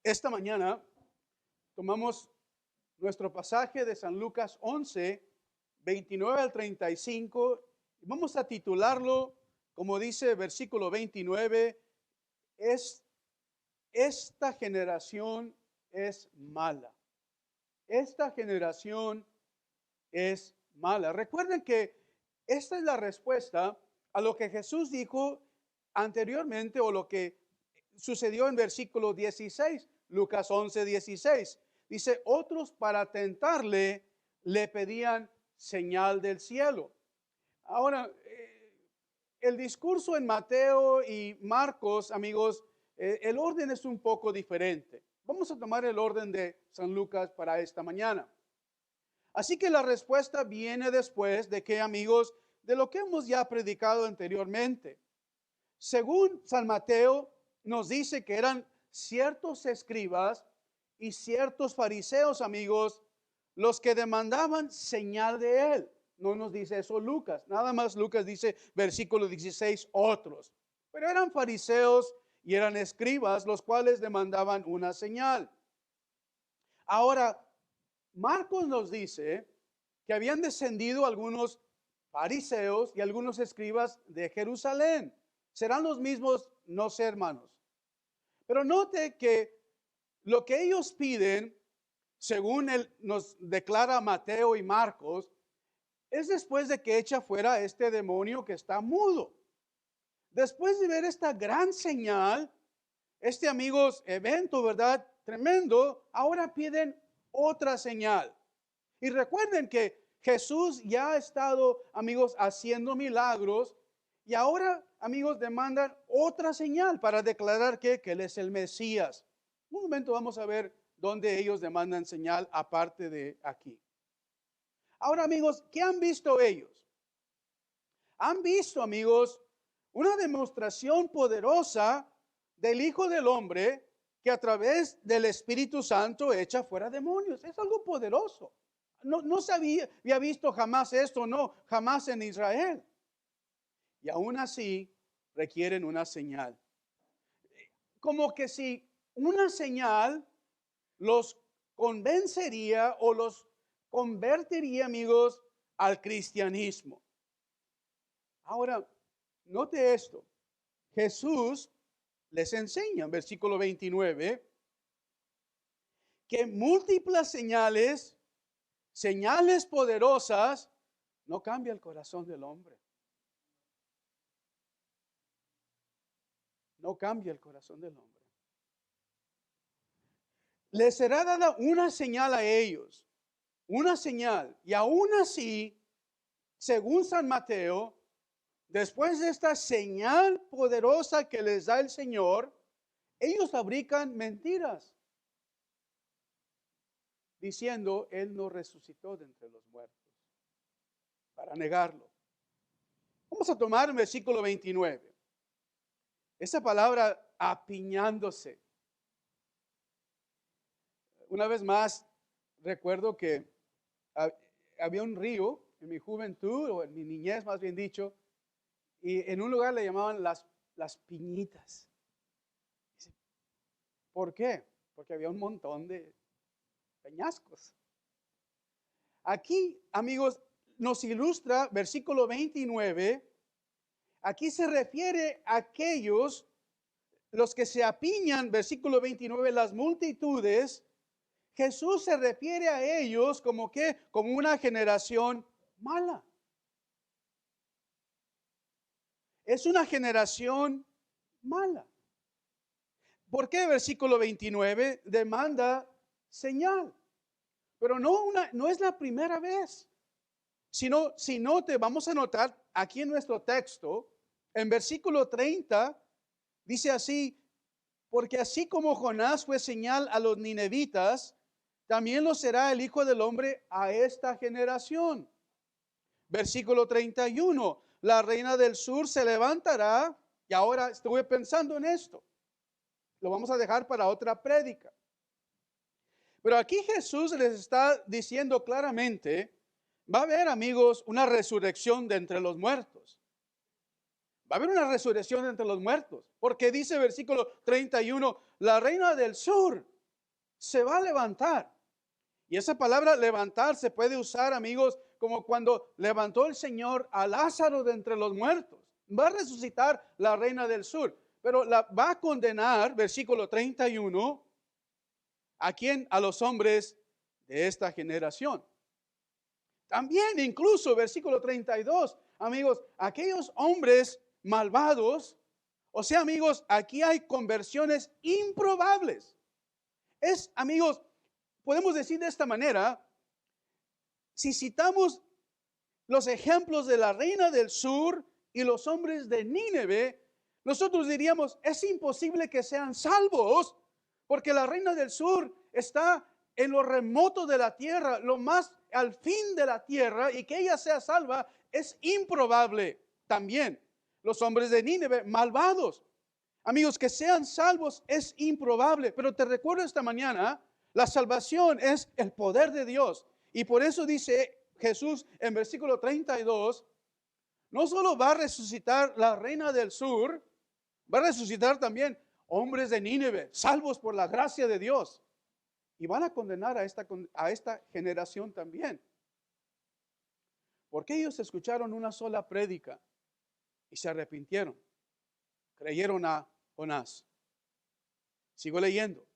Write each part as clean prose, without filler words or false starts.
Esta mañana tomamos nuestro pasaje de San Lucas 11, 29 al 35. Y vamos a titularlo, como dice el versículo 29, esta generación es mala. Esta generación es mala. Recuerden que esta es la respuesta a lo que Jesús dijo anteriormente o lo que sucedió en versículo 16, Lucas 11, 16. Dice, otros para tentarle le pedían señal del cielo. Ahora, el discurso en Mateo y Marcos, amigos, el orden es un poco diferente. Vamos a tomar el orden de San Lucas para esta mañana. Así que la respuesta viene después de que, amigos, de lo que hemos ya predicado anteriormente. Según San Mateo, nos dice que eran ciertos escribas y ciertos fariseos, amigos, los que demandaban señal de él. No nos dice eso Lucas, nada más Lucas dice, versículo 16, otros. Pero eran fariseos y eran escribas los cuales demandaban una señal. Ahora, Marcos nos dice que habían descendido algunos fariseos y algunos escribas de Jerusalén. Serán los mismos, no sé, hermanos. Pero note que lo que ellos piden, según nos declara Mateo y Marcos, es después de que echa fuera este demonio que está mudo. Después de ver esta gran señal, amigos, evento, ¿verdad? Tremendo, ahora piden otra señal. Y recuerden que Jesús ya ha estado, amigos, haciendo milagros. Y ahora, amigos, demandan otra señal para declarar que Él es el Mesías. Un momento vamos a ver dónde ellos demandan señal aparte de aquí. Ahora, amigos, ¿qué han visto ellos? Han visto, amigos, una demostración poderosa del Hijo del Hombre que a través del Espíritu Santo echa fuera demonios. Es algo poderoso. No se había visto jamás esto, no, jamás en Israel. Y aún así requieren una señal. Como que si una señal los convencería o los convertiría, amigos, al cristianismo. Ahora, note esto. Jesús les enseña en versículo 29 que múltiples señales poderosas, no cambia el corazón del hombre. No cambia el corazón del hombre. Les será dada una señal a ellos, una señal. Y aún así, según San Mateo, después de esta señal poderosa que les da el Señor, ellos fabrican mentiras, diciendo, Él no resucitó de entre los muertos, para negarlo. Vamos a tomar el versículo 29. Esa palabra, apiñándose. Una vez más, recuerdo que había un río en mi juventud, o en mi niñez más bien dicho, y en un lugar le llamaban las piñitas. ¿Por qué? Porque había un montón de peñascos. Aquí, amigos, nos ilustra versículo 29. Aquí se refiere a aquellos, los que se apiñan, versículo 29, las multitudes. Jesús se refiere a ellos como una generación mala. Es una generación mala. ¿Por qué versículo 29 demanda señal? Pero no es la primera vez. Si note, vamos a notar aquí en nuestro texto, en versículo 30, dice así, porque así como Jonás fue señal a los ninevitas, también lo será el Hijo del Hombre a esta generación. Versículo 31, la reina del sur se levantará, y ahora estuve pensando en esto, lo vamos a dejar para otra prédica. Pero aquí Jesús les está diciendo claramente, va a haber, amigos, una resurrección de entre los muertos. Va a haber una resurrección de entre los muertos, porque dice versículo 31, la reina del sur se va a levantar. Y esa palabra levantar se puede usar, amigos, como cuando levantó el Señor a Lázaro de entre los muertos. Va a resucitar la reina del sur, pero la va a condenar, versículo 31, ¿a quién? A los hombres de esta generación. También incluso versículo 32, amigos, aquellos hombres malvados, o sea, amigos, aquí hay conversiones improbables. Es, amigos, podemos decir de esta manera, si citamos los ejemplos de la reina del sur y los hombres de Nínive, nosotros diríamos, es imposible que sean salvos, porque la reina del sur está en lo remoto de la tierra, lo más al fin de la tierra, y que ella sea salva es improbable. También los hombres de Nínive, malvados. Amigos, que sean salvos es improbable, pero te recuerdo esta mañana, la salvación es el poder de Dios. Y por eso dice Jesús en versículo 32, no solo va a resucitar la reina del sur, va a resucitar también hombres de Nínive, salvos por la gracia de Dios. Y van a condenar a esta generación también. Porque ellos escucharon una sola prédica y se arrepintieron. Creyeron a Jonás. Sigo leyendo.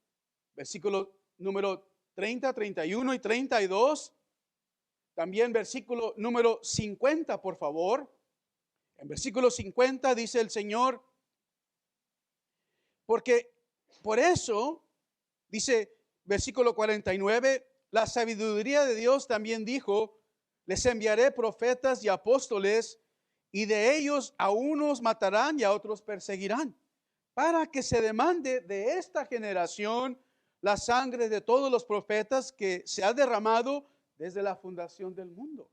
Versículo número 30, 31 y 32. También versículo número 50, por favor. En versículo 50 dice el Señor, porque por eso, dice versículo 49, la sabiduría de Dios también dijo, les enviaré profetas y apóstoles, y de ellos a unos matarán y a otros perseguirán, para que se demande de esta generación la sangre de todos los profetas que se ha derramado desde la fundación del mundo.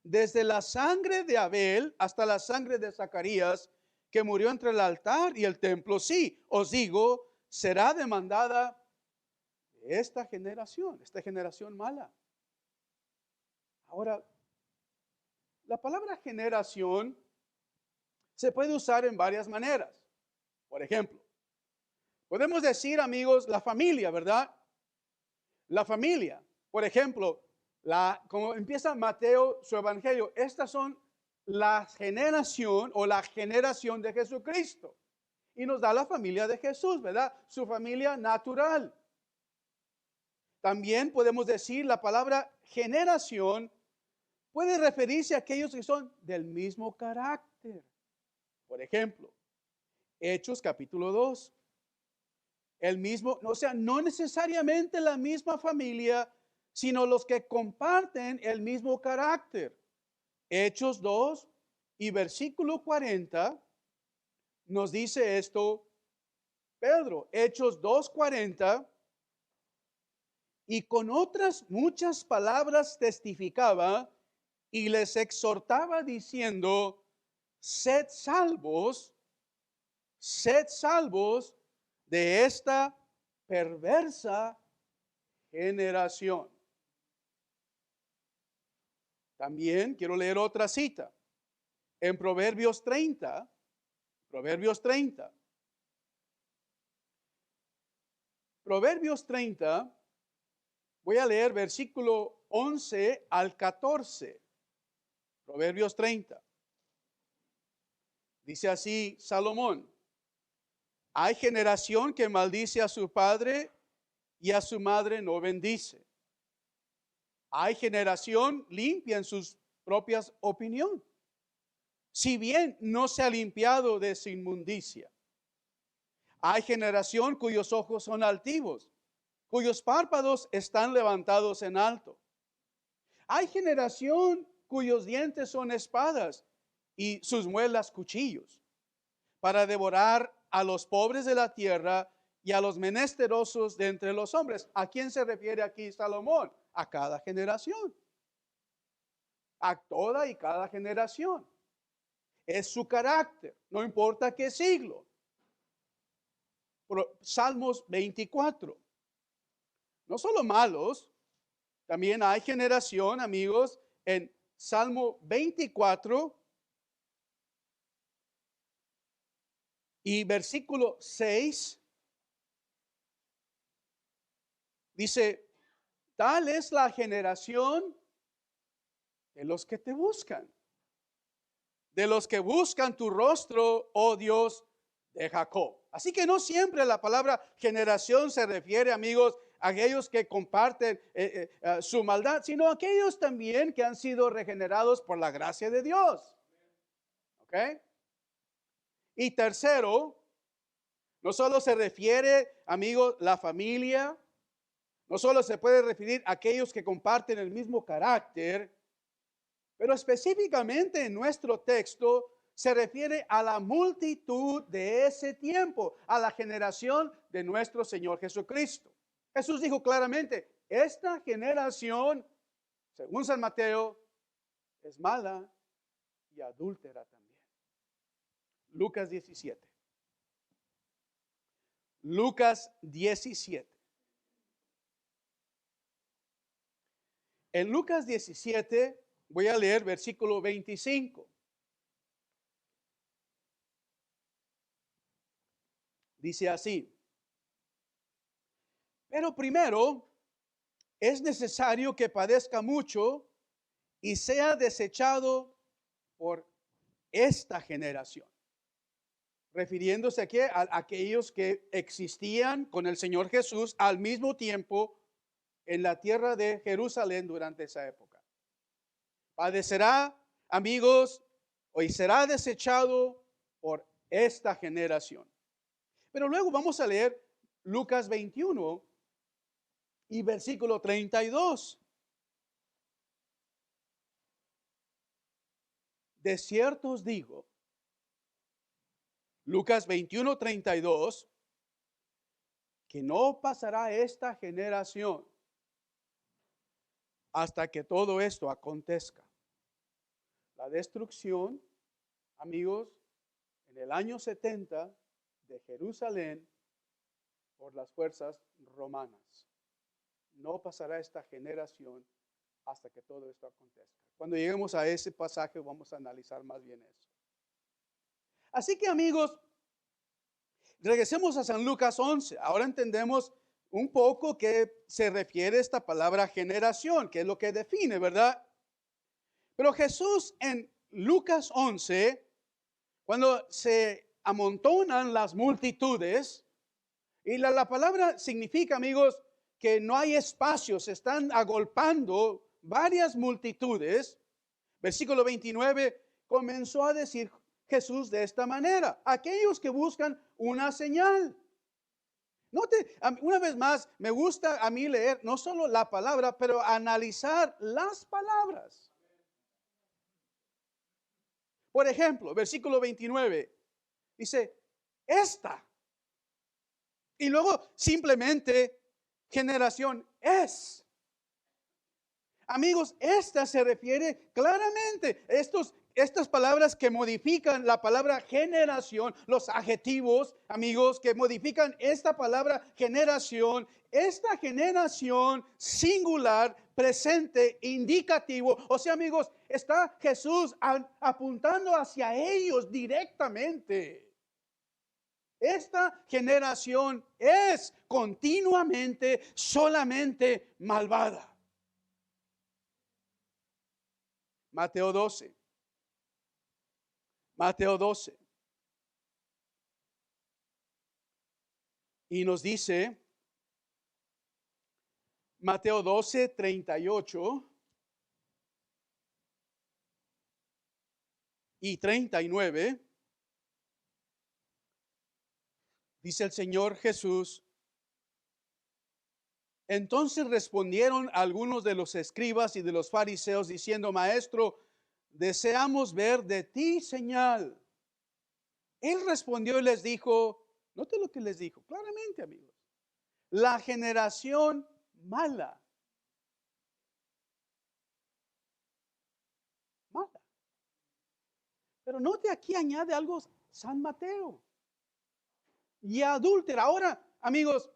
Desde la sangre de Abel hasta la sangre de Zacarías, que murió entre el altar y el templo. Sí, os digo, será demandada esta generación mala. Ahora, la palabra generación se puede usar en varias maneras. Por ejemplo, podemos decir, amigos, la familia, ¿verdad? La familia. Por ejemplo, como empieza Mateo su evangelio, estas son la generación o la generación de Jesucristo. Y nos da la familia de Jesús, ¿verdad? Su familia natural. También podemos decir la palabra generación puede referirse a aquellos que son del mismo carácter. Por ejemplo, Hechos capítulo 2. El mismo, o sea, no necesariamente la misma familia, sino los que comparten el mismo carácter. Hechos 2 y versículo 40 nos dice esto Pedro. Hechos 2:40, y con otras muchas palabras testificaba y les exhortaba diciendo, sed salvos de esta perversa generación. También quiero leer otra cita. En Proverbios 30, Proverbios 30. Proverbios 30, voy a leer versículo 11 al 14. Proverbios 30. Dice así Salomón, hay generación que maldice a su padre y a su madre no bendice. Hay generación limpia en sus propias opiniones, si bien no se ha limpiado de su inmundicia. Hay generación cuyos ojos son altivos, cuyos párpados están levantados en alto. Hay generación cuyos dientes son espadas y sus muelas cuchillos, para devorar a los pobres de la tierra y a los menesterosos de entre los hombres. ¿A quién se refiere aquí Salomón? A cada generación. A toda y cada generación. Es su carácter, no importa qué siglo. Salmos 24. No solo malos, también hay generación, amigos, en Salmo 24 y versículo 6. Dice, tal es la generación de los que te buscan, de los que buscan tu rostro, oh Dios de Jacob. Así que no siempre la palabra generación se refiere, amigos, a aquellos que comparten su maldad, sino a aquellos también que han sido regenerados por la gracia de Dios. ¿Ok? Y tercero, no solo se refiere, amigos, la familia, no solo se puede referir a aquellos que comparten el mismo carácter, pero específicamente en nuestro texto se refiere a la multitud de ese tiempo, a la generación de nuestro Señor Jesucristo. Jesús dijo claramente, esta generación, según San Mateo, es mala y adúltera también. Lucas 17. Lucas 17. En Lucas 17 voy a leer versículo 25. Dice así, pero primero es necesario que padezca mucho y sea desechado por esta generación. Refiriéndose aquí a aquellos que existían con el Señor Jesús al mismo tiempo en la tierra de Jerusalén durante esa época. Padecerá, amigos, y será desechado por esta generación. Pero luego vamos a leer Lucas 21 y versículo 32. De cierto os digo, Lucas 21, 32, que no pasará esta generación hasta que todo esto acontezca. La destrucción, amigos, en el año 70 de Jerusalén por las fuerzas romanas. No pasará esta generación hasta que todo esto acontezca. Cuando lleguemos a ese pasaje vamos a analizar más bien eso. Así que, amigos, regresemos a San Lucas 11. Ahora entendemos un poco qué se refiere esta palabra generación, que es lo que define, ¿verdad? Pero Jesús en Lucas 11, cuando se amontonan las multitudes, y la palabra significa, amigos, que no hay espacio, se están agolpando varias multitudes. Versículo 29, comenzó a decir Jesús de esta manera, aquellos que buscan una señal. Note, una vez más, me gusta a mí leer no solo la palabra, pero analizar las palabras. Por ejemplo, versículo 29, dice, esta. Y luego simplemente generación es. Amigos, esta se refiere claramente a estas palabras que modifican la palabra generación, los adjetivos, amigos, que modifican esta palabra generación. Esta generación singular, presente, indicativo. O sea, amigos, está Jesús apuntando hacia ellos directamente. Esta generación es continuamente, solamente malvada. Mateo 12. Mateo 12. Y nos dice, Mateo 12, 38 y 39. Dice el Señor Jesús, entonces respondieron algunos de los escribas y de los fariseos diciendo, Maestro, deseamos ver de ti señal. Él respondió y les dijo, note lo que les dijo, claramente, amigos, la generación mala. Mala. Pero note aquí añade algo San Mateo. Y adúltera. Ahora, amigos,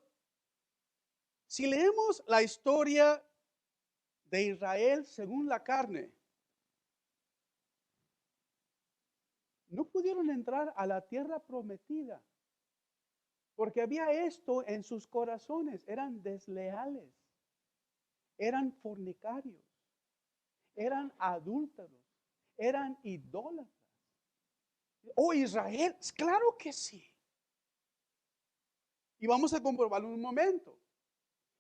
si leemos la historia de Israel según la carne, no pudieron entrar a la tierra prometida Porque había esto en sus corazones. Eran desleales, eran fornicarios, eran adúlteros, eran idólatras. Oh, Israel, claro que sí. Y vamos a comprobarlo en un momento.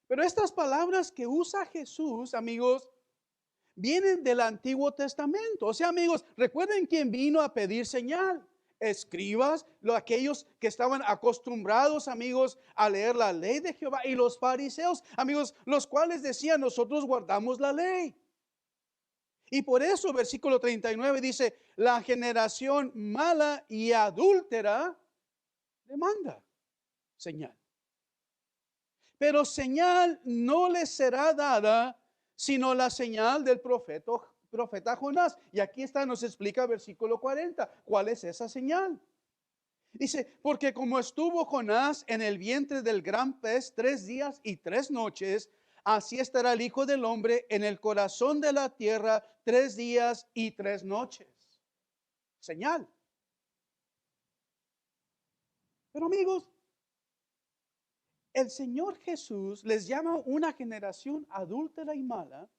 Pero estas palabras que usa Jesús, amigos, vienen del Antiguo Testamento. O sea, amigos, recuerden quién vino a pedir señal. Escribas, aquellos que estaban acostumbrados, amigos, a leer la ley de Jehová, y los fariseos, amigos, los cuales decían, nosotros guardamos la ley. Y por eso, versículo 39 dice, la generación mala y adúltera demanda señal. Pero señal no les será dada, sino la señal del profeta Jonás. Y aquí está, nos explica versículo 40, ¿cuál es esa señal? Dice, porque como estuvo Jonás en el vientre del gran pez 3 días y 3 noches, así estará el Hijo del Hombre en el corazón de la tierra 3 días y 3 noches. Señal. Pero amigos, el Señor Jesús les llama una generación adúltera y mala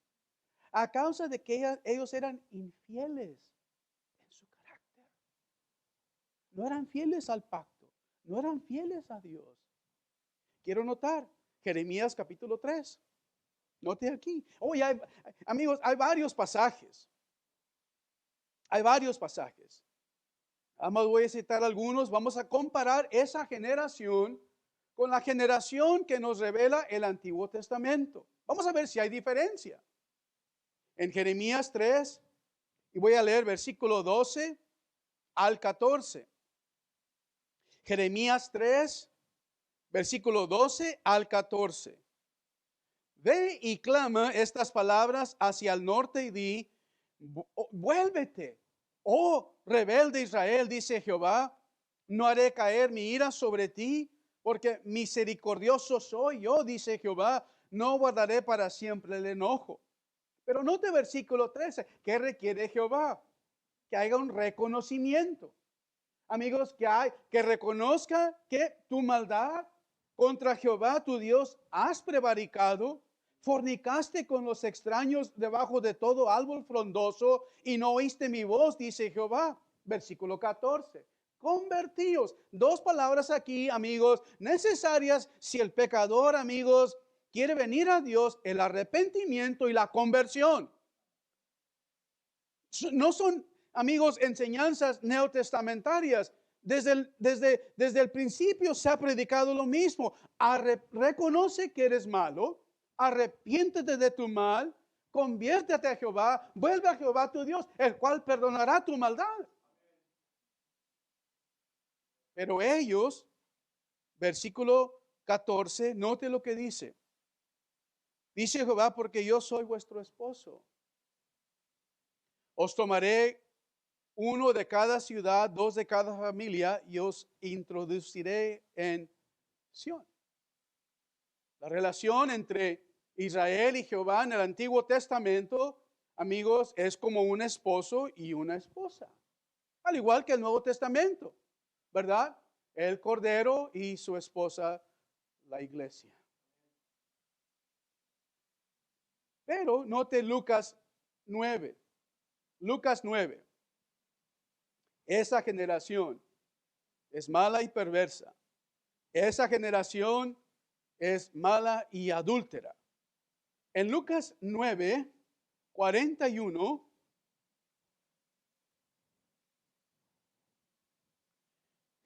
a causa de que ellos eran infieles en su carácter. No eran fieles al pacto, no eran fieles a Dios. Quiero notar Jeremías capítulo 3. Note aquí. Amigos, hay varios pasajes. Hay varios pasajes. Además voy a citar algunos. Vamos a comparar esa generación con la generación que nos revela el Antiguo Testamento. Vamos a ver si hay diferencia. En Jeremías 3, y voy a leer versículo 12 al 14. Jeremías 3, versículo 12 al 14. Ve y clama estas palabras hacia el norte y di, vuélvete, oh rebelde Israel, dice Jehová, no haré caer mi ira sobre ti, porque misericordioso soy yo, dice Jehová, no guardaré para siempre el enojo. Pero note versículo 13, ¿qué requiere Jehová? Que haya un reconocimiento. Amigos, que reconozca que tu maldad contra Jehová tu Dios has prevaricado, fornicaste con los extraños debajo de todo árbol frondoso y no oíste mi voz, dice Jehová. Versículo 14. Convertíos. 2 palabras aquí, amigos, necesarias si el pecador, amigos, quiere venir a Dios: el arrepentimiento y la conversión. No son, amigos, enseñanzas neotestamentarias. Desde el principio se ha predicado lo mismo. Reconoce que eres malo, arrepiéntete de tu mal, conviértete a Jehová, vuelve a Jehová tu Dios, el cual perdonará tu maldad. Pero ellos, versículo 14, note lo que dice. Dice Jehová, porque yo soy vuestro esposo. Os tomaré 1 de cada ciudad, 2 de cada familia, y os introduciré en Sión. La relación entre Israel y Jehová en el Antiguo Testamento, amigos, es como un esposo y una esposa. Al igual que el Nuevo Testamento, ¿verdad? El Cordero y su esposa, la iglesia. Pero note Lucas 9. Lucas 9. Esa generación es mala y perversa. Esa generación es mala y adúltera. En Lucas 9, 41,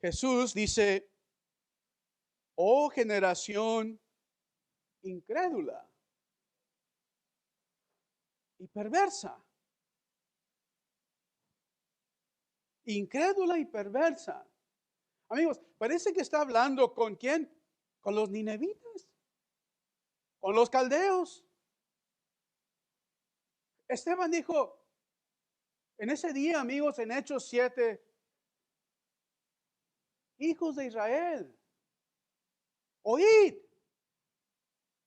Jesús dice, oh generación incrédula y perversa. Incrédula y perversa. Amigos, parece que está hablando ¿con quién? Con los ninevitas, con los caldeos. Esteban dijo, en ese día, amigos, en Hechos 7, hijos de Israel, oíd.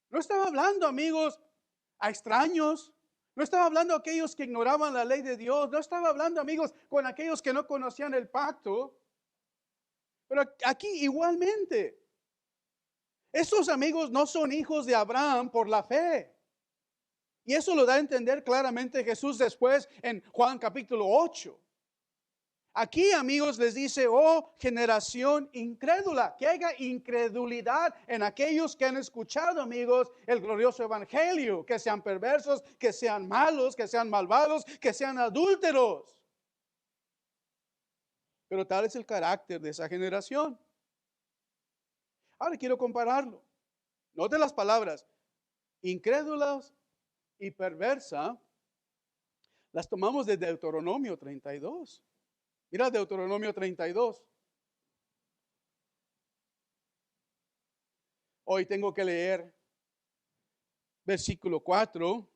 No estaba hablando, amigos, a extraños. No estaba hablando a aquellos que ignoraban la ley de Dios. No estaba hablando, amigos, con aquellos que no conocían el pacto. Pero aquí igualmente, Estos amigos no son hijos de Abraham por la fe. Y eso lo da a entender claramente Jesús después en Juan capítulo 8. Aquí, amigos, les dice, oh generación incrédula, que haya incredulidad en aquellos que han escuchado, amigos, el glorioso evangelio, que sean perversos, que sean malos, que sean malvados, que sean adúlteros. Pero tal es el carácter de esa generación. Ahora quiero compararlo. Noten las palabras, incrédulas y perversa, las tomamos de Deuteronomio 32. Mira Deuteronomio 32. Hoy tengo que leer versículo 4.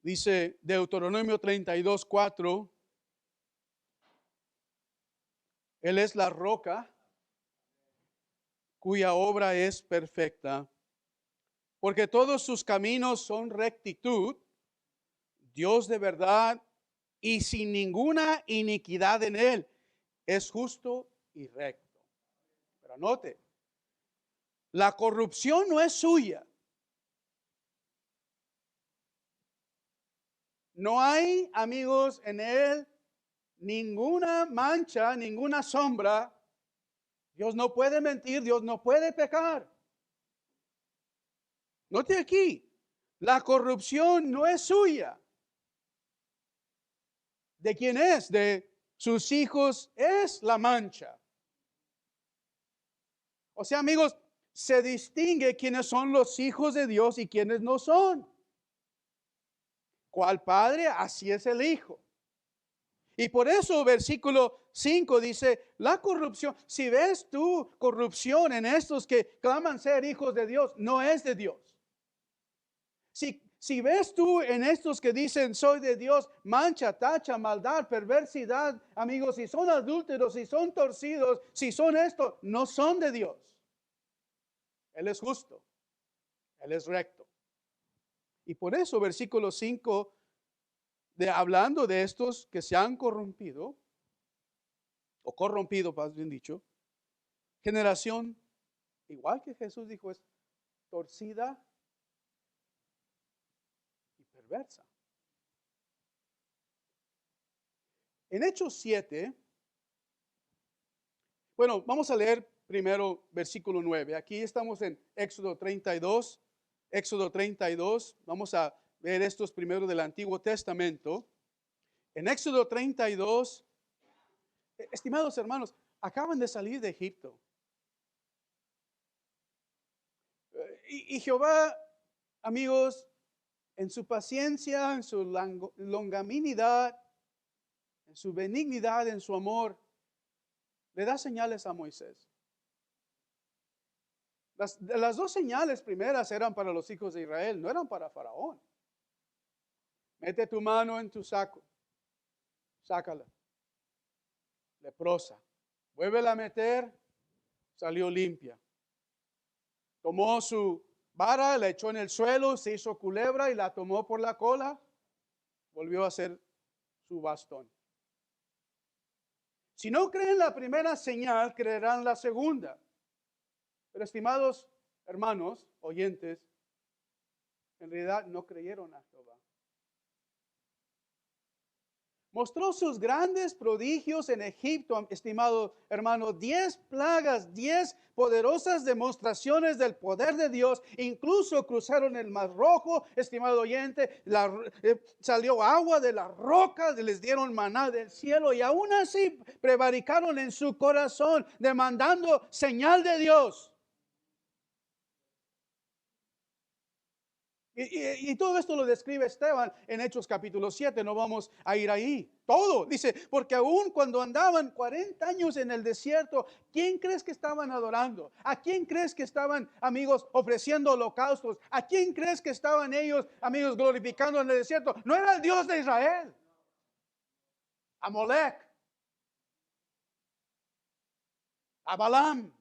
Dice Deuteronomio 32, 4. Él es la roca cuya obra es perfecta, porque todos sus caminos son rectitud, Dios de verdad y sin ninguna iniquidad en él. Es justo y recto. Pero note, la corrupción no es suya. No hay, amigos, en él ninguna mancha, ninguna sombra. Dios no puede mentir, Dios no puede pecar. Note aquí, la corrupción no es suya. ¿De quién es? De sus hijos es la mancha. O sea, amigos, se distingue quiénes son los hijos de Dios y quiénes no son. ¿Cuál padre? Así es el hijo. Y por eso versículo 5 dice, la corrupción, si ves tú corrupción en estos que claman ser hijos de Dios, no es de Dios. Si ves tú en estos que dicen soy de Dios, mancha, tacha, maldad, perversidad, amigos, si son adúlteros, si son torcidos, si son esto, no son de Dios. Él es justo, Él es recto. Y por eso versículo 5, hablando de estos que se han corrompido, o corrompido, más bien dicho, generación, igual que Jesús dijo, es torcida y perversa. En Hechos 7, bueno, vamos a leer primero versículo 9. Aquí estamos en Éxodo 32. Éxodo 32, vamos a ver estos primero del Antiguo Testamento. En Éxodo 32, estimados hermanos, acaban de salir de Egipto. Y Jehová, amigos, en su paciencia, en su longanimidad, en su benignidad, en su amor, le da señales a Moisés. Las dos señales primeras eran para los hijos de Israel, no eran para Faraón. Mete tu mano en tu saco, sácala, leprosa. Vuélvela a meter, salió limpia. Tomó su vara, la echó en el suelo, se hizo culebra y la tomó por la cola, volvió a hacer su bastón. Si no creen la primera señal, creerán la segunda. Pero estimados hermanos, oyentes, en realidad no creyeron a Jehová. Mostró sus grandes prodigios en Egipto, estimado hermano, 10 plagas, 10 poderosas demostraciones del poder de Dios. Incluso cruzaron el Mar Rojo, estimado oyente, salió agua de la roca, les dieron maná del cielo y aún así prevaricaron en su corazón, demandando señal de Dios. Y todo esto lo describe Esteban en Hechos capítulo 7, no vamos a ir ahí. Todo, dice, porque aún cuando andaban 40 años en el desierto, ¿quién crees que estaban adorando? ¿A quién crees que estaban, amigos, ofreciendo holocaustos? ¿A quién crees que estaban ellos, amigos, glorificando en el desierto? No era el Dios de Israel. A Molec, a Balaam,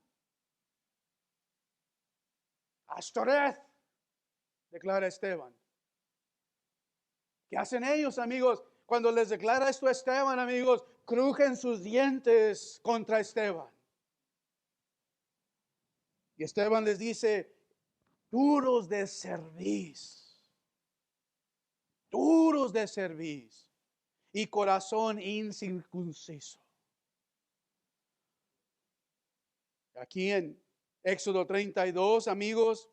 a Astoreth, declara Esteban. ¿Qué hacen ellos, amigos? Cuando les declara esto a Esteban, amigos, crujen sus dientes contra Esteban. Y Esteban les dice, duros de cerviz, duros de cerviz y corazón incircunciso. Aquí en Éxodo 32, amigos,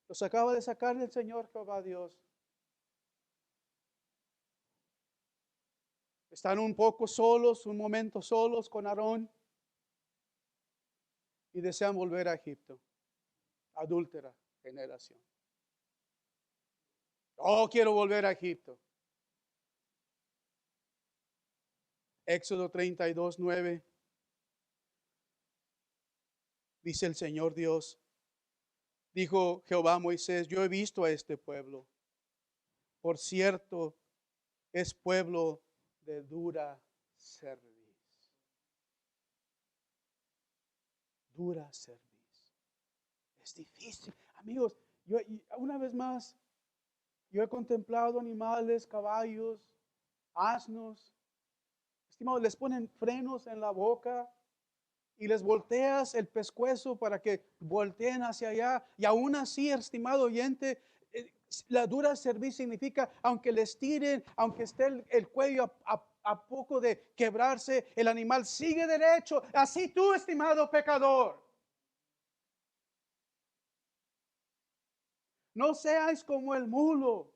los acaba de sacar el Señor Jehová Dios. Están un poco solos, un momento solos con Aarón y desean volver a Egipto. Adúltera generación. Oh, quiero volver a Egipto. Éxodo 32, 9. Dice el Señor Dios, dijo Jehová a Moisés, yo he visto a este pueblo. Por cierto, es pueblo de dura cerviz. Dura cerviz. Es difícil. Amigos, yo una vez más, yo he contemplado animales, caballos, asnos. Estimado, les ponen frenos en la boca y les volteas el pescuezo para que volteen hacia allá. Y aún así, estimado oyente, la dura cerviz significa, aunque les tiren, aunque esté el cuello a poco de quebrarse, el animal sigue derecho. Así tú, estimado pecador. No seáis como el mulo.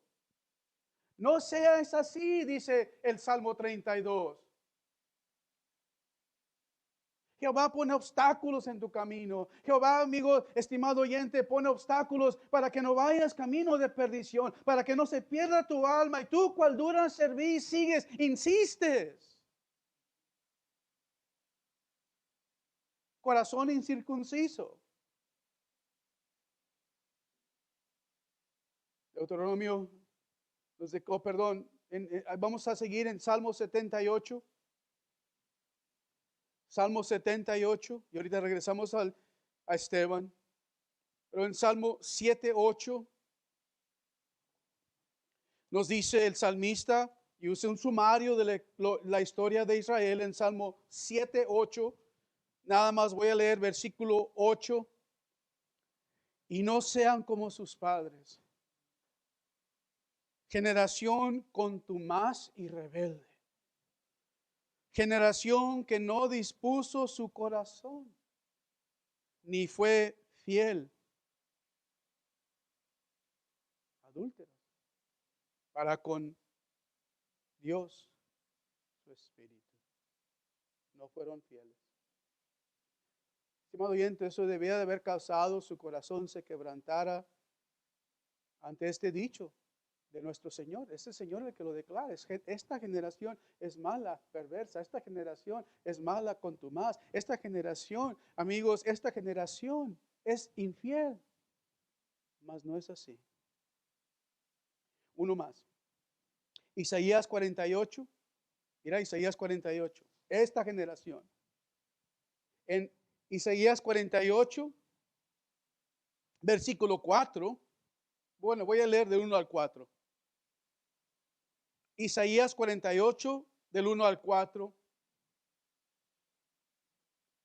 No seáis así, dice el Salmo 32. Jehová pone obstáculos en tu camino. Jehová, amigo, estimado oyente, pone obstáculos para que no vayas camino de perdición, para que no se pierda tu alma. Y tú, cual dura cerviz, sigues, insistes. Corazón incircunciso. Deuteronomio, vamos a seguir en Salmo 78. Salmo 78, y ahorita regresamos a Esteban. Pero en Salmo 7:8 nos dice el salmista, y usa un sumario de la historia de Israel en Salmo 7:8. Nada más voy a leer versículo 8. Y no sean como sus padres, generación contumaz y rebelde, generación que no dispuso su corazón, ni fue fiel, adúlteros, para con Dios, su espíritu. No fueron fieles. Estimado oyente, eso debía de haber causado su corazón se quebrantara ante este dicho de nuestro Señor. Es el Señor el que lo declara. Esta generación es mala, perversa. Esta generación es mala, contumaz. Esta generación, amigos, esta generación es infiel. Mas no es así. Uno más. Isaías 48. Mira, Isaías 48. Esta generación. En Isaías 48, versículo 4. Bueno, voy a leer del 1 al 4. Isaías 48, del 1 al 4.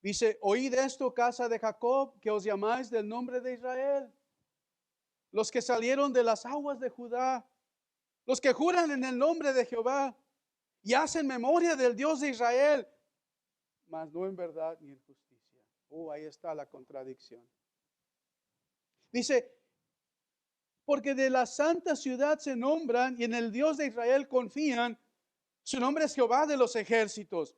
Dice, oíd esto, casa de Jacob, que os llamáis del nombre de Israel. Los que salieron de las aguas de Judá, los que juran en el nombre de Jehová y hacen memoria del Dios de Israel, mas no en verdad ni en justicia. Ahí está la contradicción. Dice, porque de la santa ciudad se nombran y en el Dios de Israel confían. Su nombre es Jehová de los ejércitos.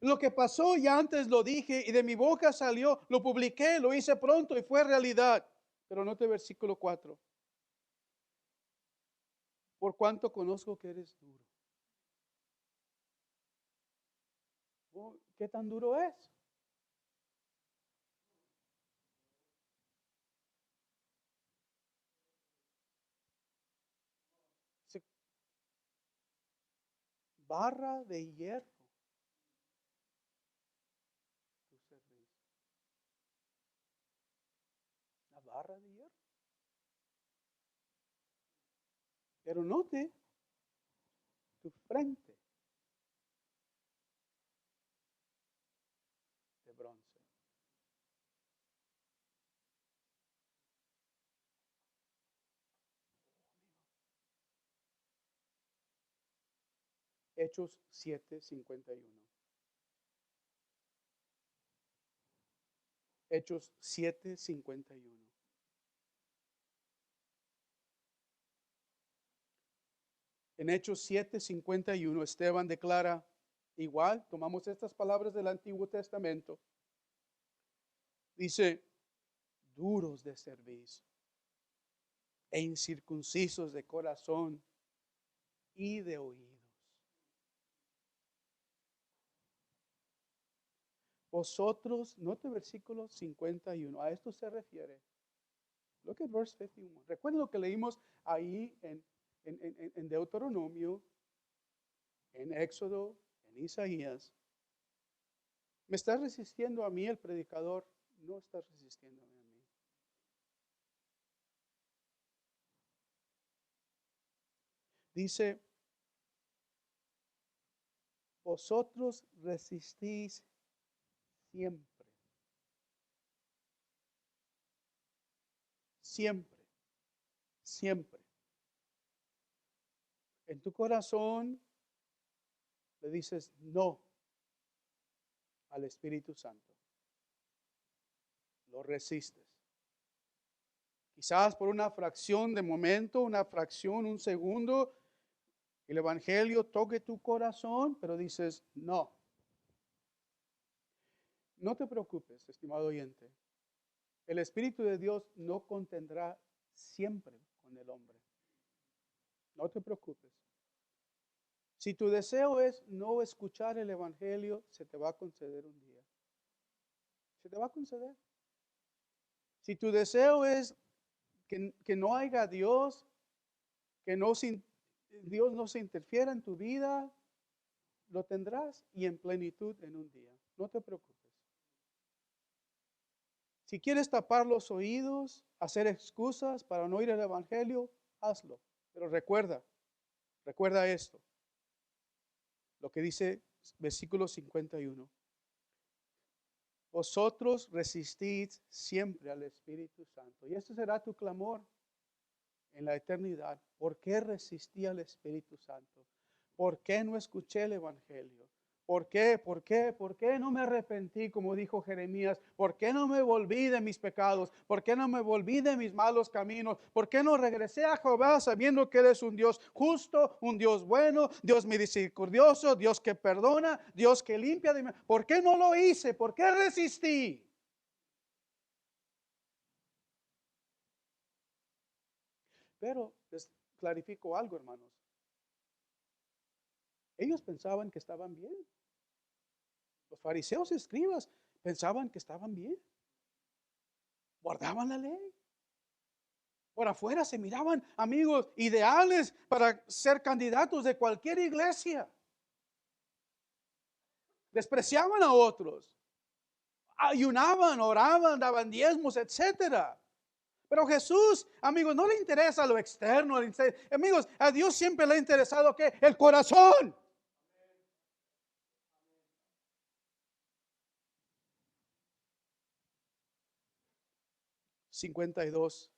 Lo que pasó ya antes lo dije y de mi boca salió, lo publiqué, lo hice pronto y fue realidad. Pero note versículo 4. Por cuanto conozco que eres duro. ¿Qué tan duro es? Barra de hierro. La barra de hierro. Pero note tu frente de bronce. Hechos 7:51. Hechos 7:51. En Hechos 7:51, Esteban declara, igual, tomamos estas palabras del Antiguo Testamento, dice, duros de cerviz e incircuncisos de corazón y de oídos. Vosotros, note versículo 51, a esto se refiere. Look at verse 51. Recuerden lo que leímos ahí en Deuteronomio, en Éxodo, en Isaías. ¿Me estás resistiendo a mí, el predicador? No estás resistiéndome a mí. Dice, vosotros resistís siempre. Siempre. Siempre. En tu corazón le dices no al Espíritu Santo. Lo resistes. Quizás por una fracción de momento, una fracción, un segundo, el Evangelio toque tu corazón, pero dices no. No te preocupes, estimado oyente. El Espíritu de Dios no contendrá siempre con el hombre. No te preocupes. Si tu deseo es no escuchar el Evangelio, se te va a conceder un día. Se te va a conceder. Si tu deseo es que no haya Dios, que Dios no se interfiera en tu vida, lo tendrás y en plenitud en un día. No te preocupes. Si quieres tapar los oídos, hacer excusas para no oír el Evangelio, hazlo. Pero recuerda esto. Lo que dice versículo 51. Vosotros resistís siempre al Espíritu Santo. Y este será tu clamor en la eternidad. ¿Por qué resistí al Espíritu Santo? ¿Por qué no escuché el Evangelio? ¿Por qué? ¿Por qué? ¿Por qué no me arrepentí, como dijo Jeremías? ¿Por qué no me volví de mis pecados? ¿Por qué no me volví de mis malos caminos? ¿Por qué no regresé a Jehová sabiendo que Él es un Dios justo, un Dios bueno, Dios misericordioso, Dios que perdona, Dios que limpia? ¿Por qué no lo hice? ¿Por qué resistí? Pero les clarifico algo, hermanos. Ellos pensaban que estaban bien. Los fariseos y escribas pensaban que estaban bien. Guardaban la ley. Por afuera se miraban amigos ideales para ser candidatos de cualquier iglesia. Despreciaban a otros. Ayunaban, oraban, daban diezmos, etcétera. Pero Jesús, amigos, no le interesa lo externo. Amigos, a Dios siempre le ha interesado ¿qué? El corazón. ¿52?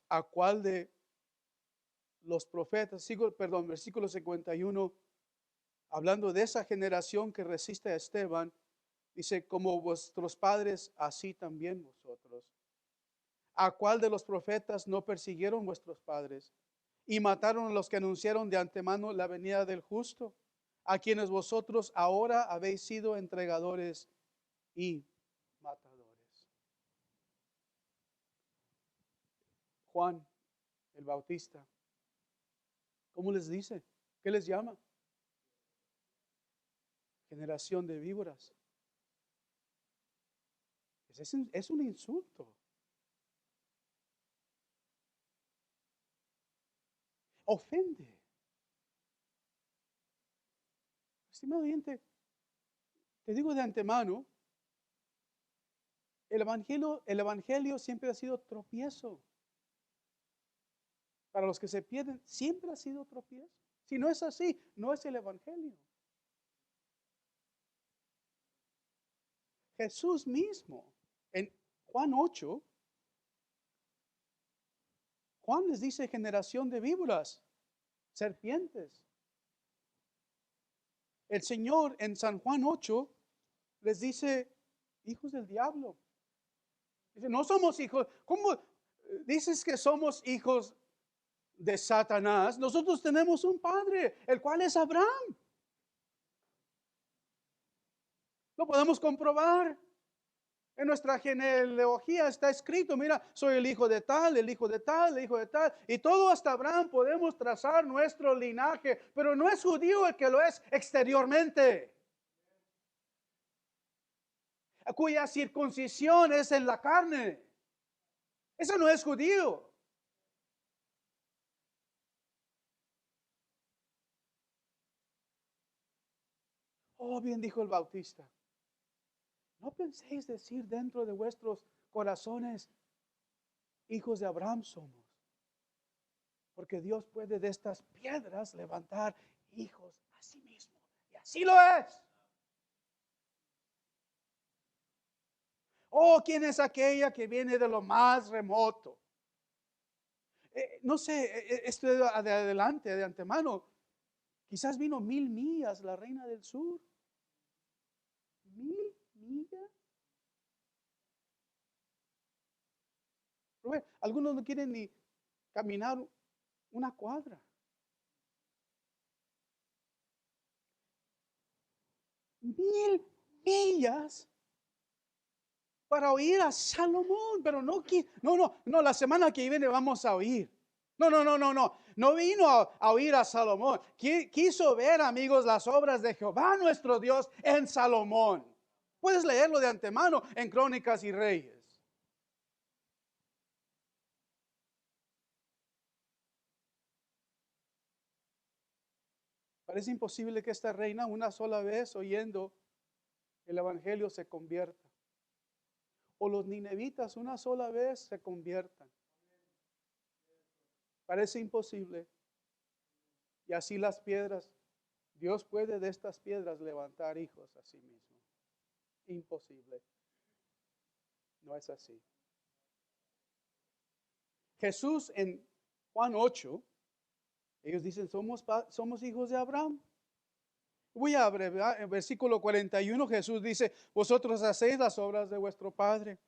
¿A cuál de los profetas? Versículo 51, hablando de esa generación que resiste a Esteban, dice, como vuestros padres, así también vosotros. ¿A cuál de los profetas no persiguieron vuestros padres y mataron a los que anunciaron de antemano la venida del justo? A quienes vosotros ahora habéis sido entregadores y matadores. Juan el Bautista, ¿cómo les dice? ¿Qué les llama? Generación de víboras. Es un insulto. Ofende. Estimado oyente, te digo de antemano, el evangelio siempre ha sido tropiezo. Para los que se pierden, siempre ha sido tropiezo. Si no es así, no es el evangelio. Jesús mismo, en Juan 8, Juan les dice generación de víboras. serpientes. El Señor en San Juan 8 les dice, hijos del diablo. Dice, no somos hijos. ¿Cómo dices que somos hijos de Satanás? Nosotros tenemos un padre, el cual es Abraham. Lo podemos comprobar. En nuestra genealogía está escrito, mira, soy el hijo de tal, el hijo de tal, el hijo de tal. Y todo hasta Abraham podemos trazar nuestro linaje, pero no es judío el que lo es exteriormente. Cuya circuncisión es en la carne. Eso no es judío. Oh, bien dijo el Bautista. No penséis decir dentro de vuestros corazones, hijos de Abraham somos. Porque Dios puede de estas piedras levantar hijos a sí mismo. Y así lo es. Oh, ¿quién es aquella que viene de lo más remoto? No sé, esto de adelante, de antemano. Quizás vino 1000 millas la reina del sur. 1000 millas. Algunos no quieren ni caminar una cuadra. 1000 millas para oír a Salomón, pero no, la semana que viene vamos a oír. No vino a oír a Salomón. Quiso ver, amigos, las obras de Jehová nuestro Dios en Salomón. Puedes leerlo de antemano en Crónicas y Reyes. Parece imposible que esta reina una sola vez oyendo el evangelio se convierta. O los ninevitas una sola vez se conviertan. Parece imposible. Y así las piedras, Dios puede de estas piedras levantar hijos a sí mismo. Imposible. No es así. Jesús en Juan 8, ellos dicen, somos hijos de Abraham. Voy a abreviar, en versículo 41 Jesús dice, vosotros hacéis las obras de vuestro padre.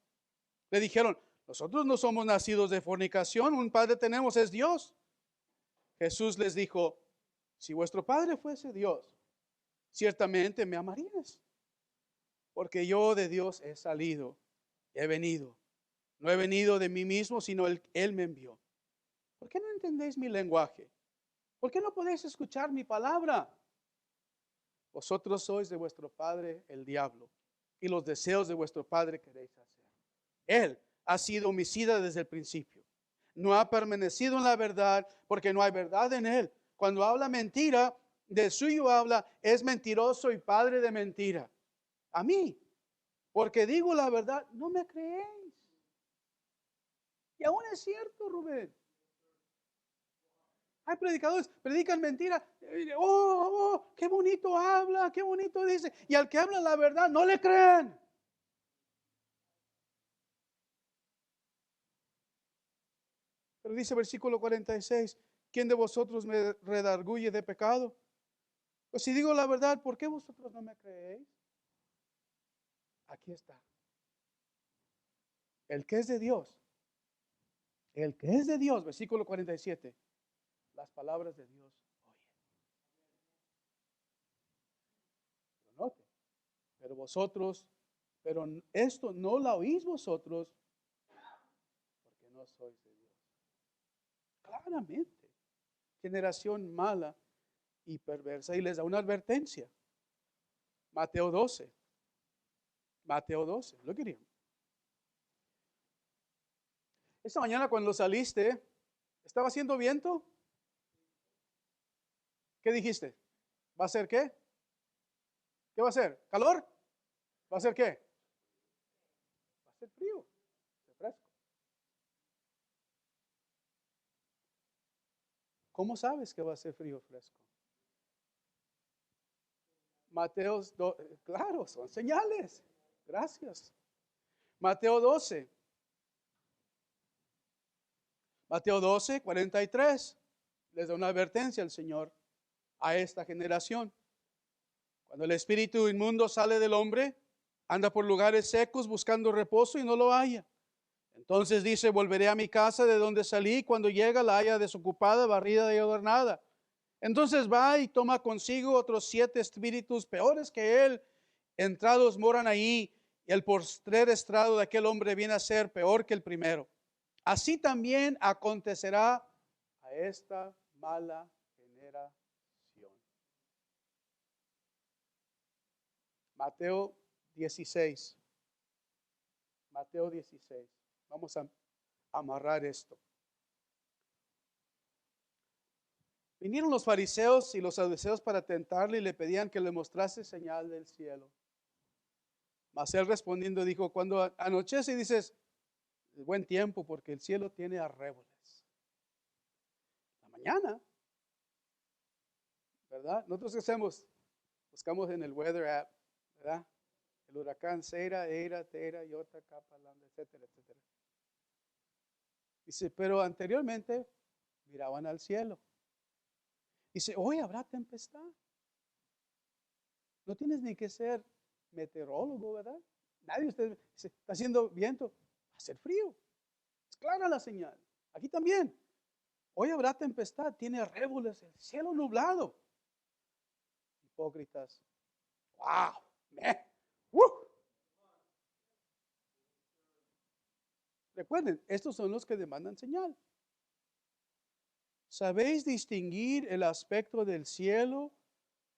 Le dijeron, nosotros no somos nacidos de fornicación, un padre tenemos, es Dios. Jesús les dijo, si vuestro padre fuese Dios, ciertamente me amarías, porque yo de Dios he salido, he venido. No he venido de mí mismo, sino Él me envió. ¿Por qué no entendéis mi lenguaje? ¿Por qué no podéis escuchar mi palabra? Vosotros sois de vuestro padre el diablo, y los deseos de vuestro padre queréis hacer. Él ha sido homicida desde el principio. No ha permanecido en la verdad, porque no hay verdad en él. Cuando habla mentira, de suyo habla, es mentiroso y padre de mentira. A mí, porque digo la verdad, no me creéis. Y aún es cierto, Rubén. Hay predicadores, predican mentira. Qué bonito habla, qué bonito dice. Y al que habla la verdad, no le creen. Pero dice versículo 46, ¿quién de vosotros me redarguye de pecado? Pues si digo la verdad, ¿por qué vosotros no me creéis? Aquí está. El que es de Dios, versículo 47, las palabras de Dios oye. Pero note, pero esto no la oís vosotros, porque no sois de Dios. Claramente, generación mala y perversa. Y les da una advertencia. Mateo 12, lo querían. Esta mañana cuando saliste, ¿estaba haciendo viento? ¿Qué dijiste? ¿Va a ser qué? ¿Qué va a ser? ¿Calor? ¿Va a ser qué? Va a ser frío, fresco. ¿Cómo sabes que va a ser frío o fresco? Mateo, claro, son señales. Gracias. Mateo 12, 43. les da una advertencia al Señor a esta generación. Cuando el espíritu inmundo sale del hombre, anda por lugares secos buscando reposo y no lo halla. Entonces dice, volveré a mi casa de donde salí, cuando llega la halla desocupada, barrida y adornada. Entonces va y toma consigo otros 7 espíritus peores que él, entrados moran ahí, y el postrer estrado de aquel hombre viene a ser peor que el primero. Así también acontecerá a esta mala generación. Mateo 16. Mateo 16. Vamos a amarrar esto. Vinieron los fariseos y los saduceos para tentarle y le pedían que le mostrase señal del cielo. Mas él respondiendo dijo, cuando anochece dices, es buen tiempo porque el cielo tiene arréboles. La mañana, ¿verdad? Nosotros hacemos, buscamos en el weather app, ¿verdad? El huracán Seira, Eira, Tera, Iota, Kapalanda, etcétera, etcétera. Dice, pero anteriormente miraban al cielo. Dice, hoy habrá tempestad. No tienes ni que ser meteorólogo, ¿verdad? Nadie usted dice, está haciendo viento, va a ser frío. Es clara la señal. Aquí también. Hoy habrá tempestad, tiene arréboles, el cielo nublado. Hipócritas. ¡Wow! Recuerden, estos son los que demandan señal. ¿Sabéis distinguir el aspecto del cielo,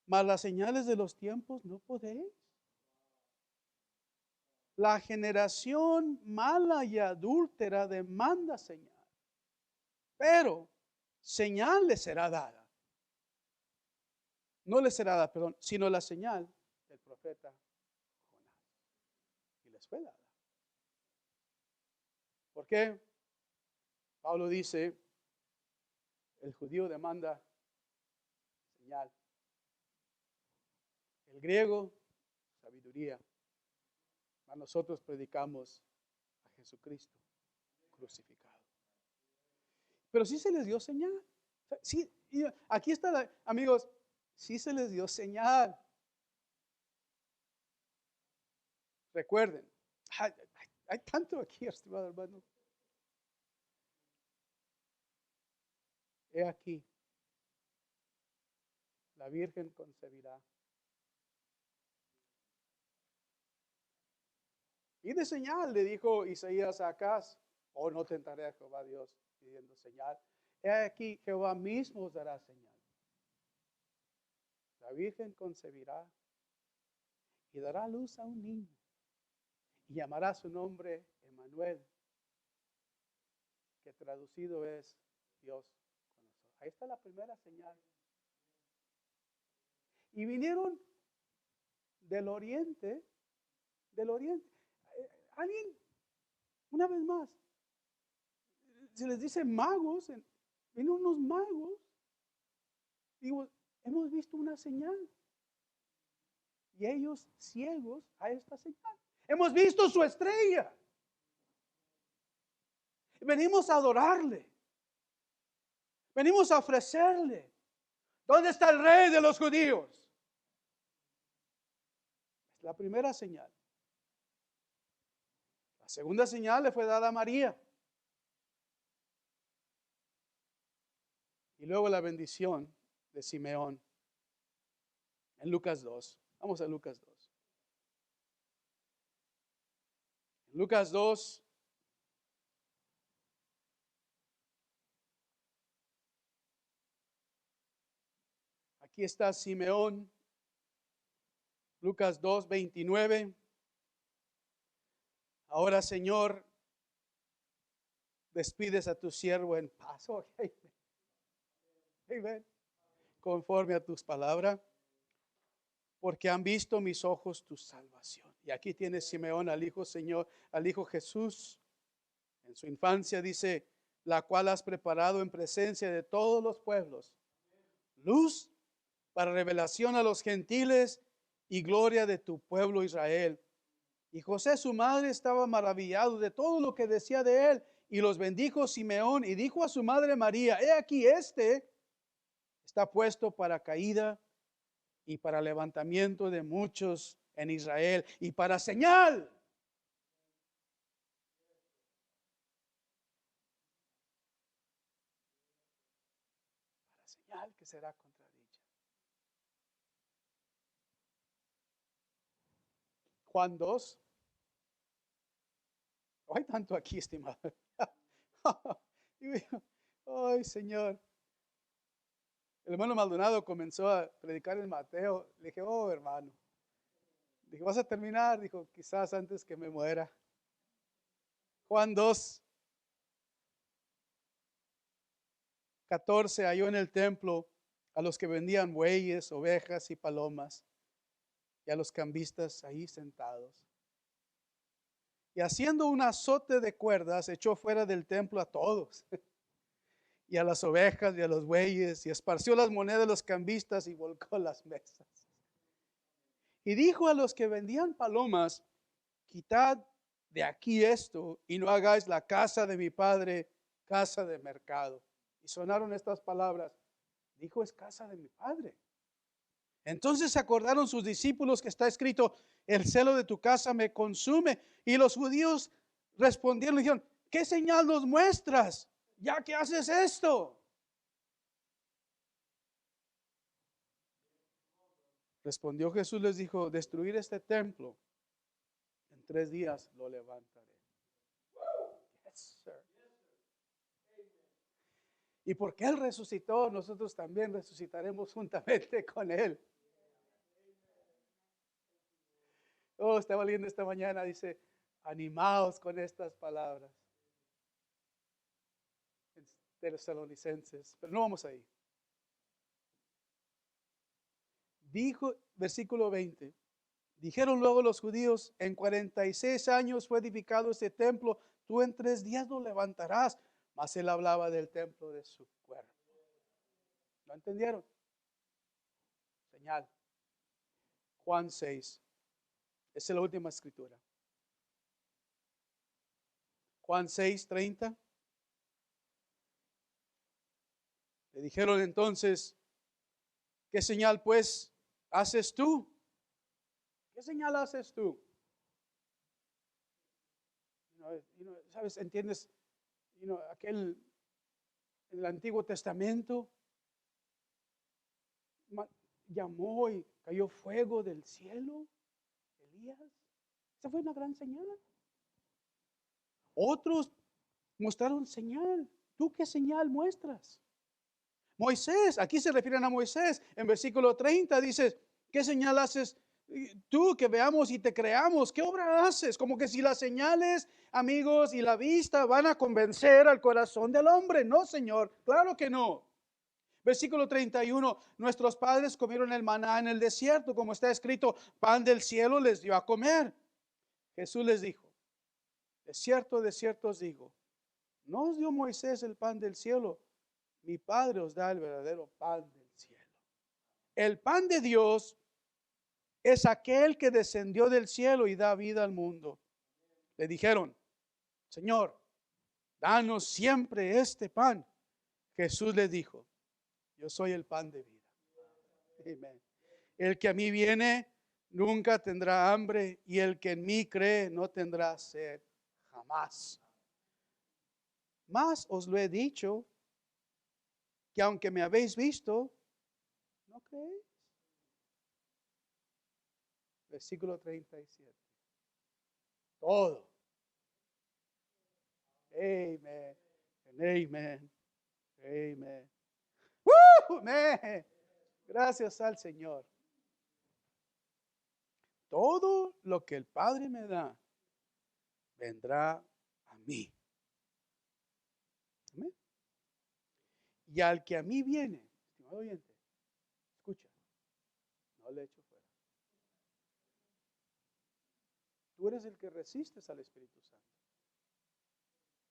mas las señales de los tiempos no podéis? La generación mala y adúltera demanda señal, pero señal le será dada. No le será dada, perdón, sino la señal del profeta Jonás. Y les fue dada. ¿Por qué? Pablo dice, el judío demanda señal. El griego, sabiduría. A nosotros predicamos a Jesucristo crucificado. Pero sí se les dio señal. Sí, aquí está, amigos, sí se les dio señal. Recuerden, hay tanto aquí, estimado hermano. He aquí, la Virgen concebirá. Y de señal le dijo Isaías a Acaz, oh, no tentaré a Jehová Dios pidiendo señal. He aquí, Jehová mismo os dará señal. La Virgen concebirá y dará luz a un niño y llamará su nombre Emmanuel, que traducido es Dios con nosotros. Ahí está la primera señal. Y vinieron del oriente, alguien, una vez más, se les dice magos, vienen unos magos, digo, hemos visto una señal. Y ellos ciegos a esta señal. Hemos visto su estrella. Venimos a adorarle. Venimos a ofrecerle. ¿Dónde está el rey de los judíos? Es la primera señal. La segunda señal le fue dada a María. Y luego la bendición de Simeón. En Lucas 2. Vamos a Lucas 2. En Lucas 2. Aquí está Simeón. Lucas 2, 29. Ahora, Señor, despides a tu siervo en paz. Amén. Conforme a tus palabras, porque han visto mis ojos tu salvación. Y aquí tiene Simeón al Hijo Señor, al Hijo Jesús. En su infancia dice, la cual has preparado en presencia de todos los pueblos, luz para revelación a los gentiles y gloria de tu pueblo Israel. Y José su madre estaba maravillado de todo lo que decía de él, y los bendijo Simeón y dijo a su madre María, he aquí está puesto para caída y para levantamiento de muchos en Israel y para señal. Para señal que será contradicha. Juan 2. No hay tanto aquí, estimado. Ay, Señor. El hermano Maldonado comenzó a predicar en Mateo. Le dije, oh, hermano. Dije, ¿vas a terminar? Dijo, quizás antes que me muera. Juan 2, 14, halló en el templo a los que vendían bueyes, ovejas y palomas, y a los cambistas ahí sentados. Y haciendo un azote de cuerdas, echó fuera del templo a todos, y a las ovejas y a los bueyes, y esparció las monedas de los cambistas y volcó las mesas. Y dijo a los que vendían palomas, quitad de aquí esto, y no hagáis la casa de mi padre casa de mercado. Y sonaron estas palabras, dijo, es casa de mi padre. Entonces se acordaron sus discípulos que está escrito, el celo de tu casa me consume. Y los judíos respondieron y dijeron, ¿qué señal nos muestras ya que haces esto? Respondió Jesús, les dijo, destruir este templo, en 3 días lo levantaré. Yes, sir. Y porque Él resucitó, nosotros también resucitaremos juntamente con Él. Oh, estaba leyendo esta mañana, dice, animaos con estas palabras. De los Tesalonicenses, pero no vamos ahí. Dijo, versículo 20, dijeron luego los judíos, en 46 años fue edificado este templo, tú en 3 días lo levantarás. Mas él hablaba del templo de su cuerpo. ¿No entendieron? Señal. Juan 6. Esa es la última escritura. Juan 6, 30. Le dijeron entonces, ¿qué señal pues haces tú? ¿Qué señal haces tú? ¿Sabes? ¿Entiendes? Aquel en el Antiguo Testamento llamó y cayó fuego del cielo. Elías. Esa fue una gran señal. Otros mostraron señal. ¿Tú qué señal muestras? Moisés, aquí se refieren a Moisés. En versículo 30 dice, ¿qué señal haces tú que veamos y te creamos? ¿Qué obra haces? Como que si las señales, amigos, y la vista van a convencer al corazón del hombre. No, Señor, claro que no. Versículo 31, nuestros padres comieron el maná en el desierto, como está escrito, pan del cielo les dio a comer. Jesús les dijo, de cierto os digo, no os dio Moisés el pan del cielo, mi Padre os da el verdadero pan del cielo. El pan de Dios es aquel que descendió del cielo y da vida al mundo. Le dijeron, Señor, danos siempre este pan. Jesús les dijo, yo soy el pan de vida. Amén. El que a mí viene nunca tendrá hambre y el que en mí cree no tendrá sed jamás. Mas os lo he dicho que aunque me habéis visto, ¿no creéis? Versículo 37. Todo. Amen. Amen. Amen. Amen. Gracias al Señor. Todo lo que el Padre me da vendrá a mí. Amén. Y al que a mí viene, estimado oyente, escucha, no le echo fuera. Tú eres el que resistes al Espíritu Santo.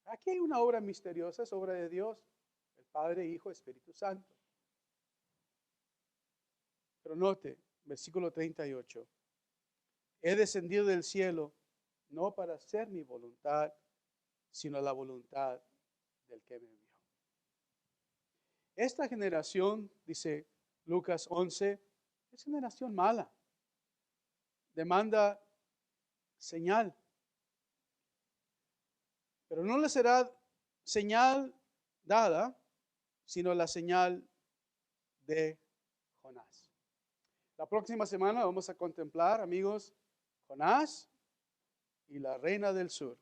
Aquí hay una obra misteriosa, es obra de Dios, el Padre, Hijo, Espíritu Santo. Pero note, versículo 38. He descendido del cielo no para hacer mi voluntad, sino la voluntad del que me envió. Esta generación, dice Lucas 11, es generación mala. Demanda señal. Pero no le será señal dada, sino la señal de Jonás. La próxima semana vamos a contemplar, amigos, Jonás y la reina del sur.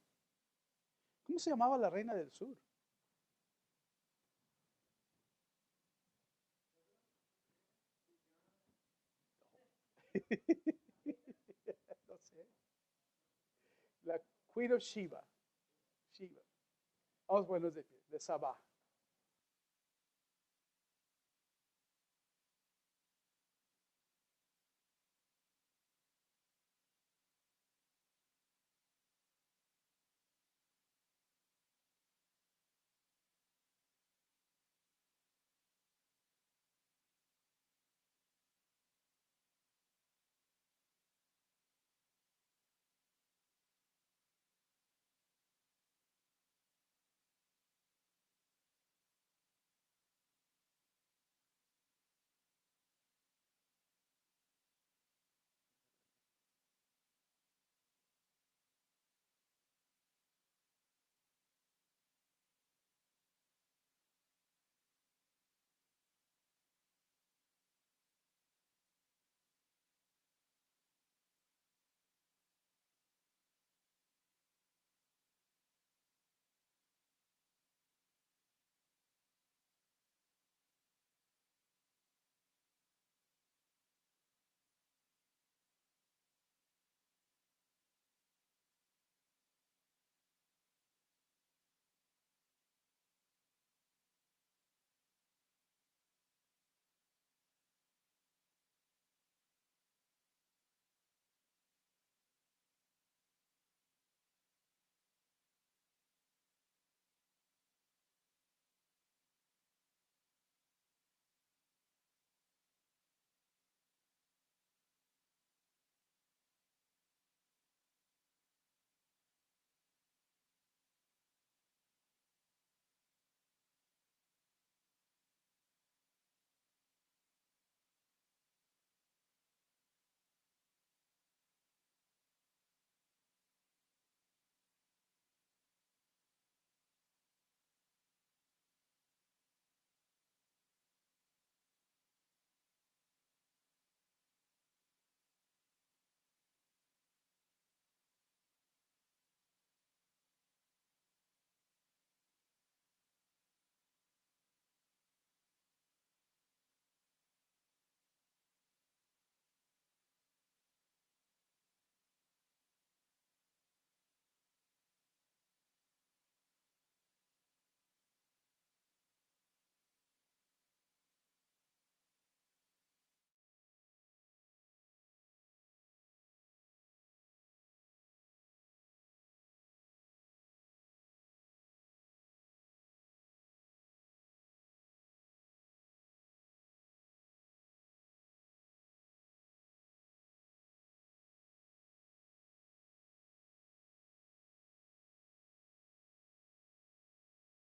¿Cómo se llamaba la reina del sur? No sé. La Queen of Sheba. Sheba. Vamos, bueno, de Sabá.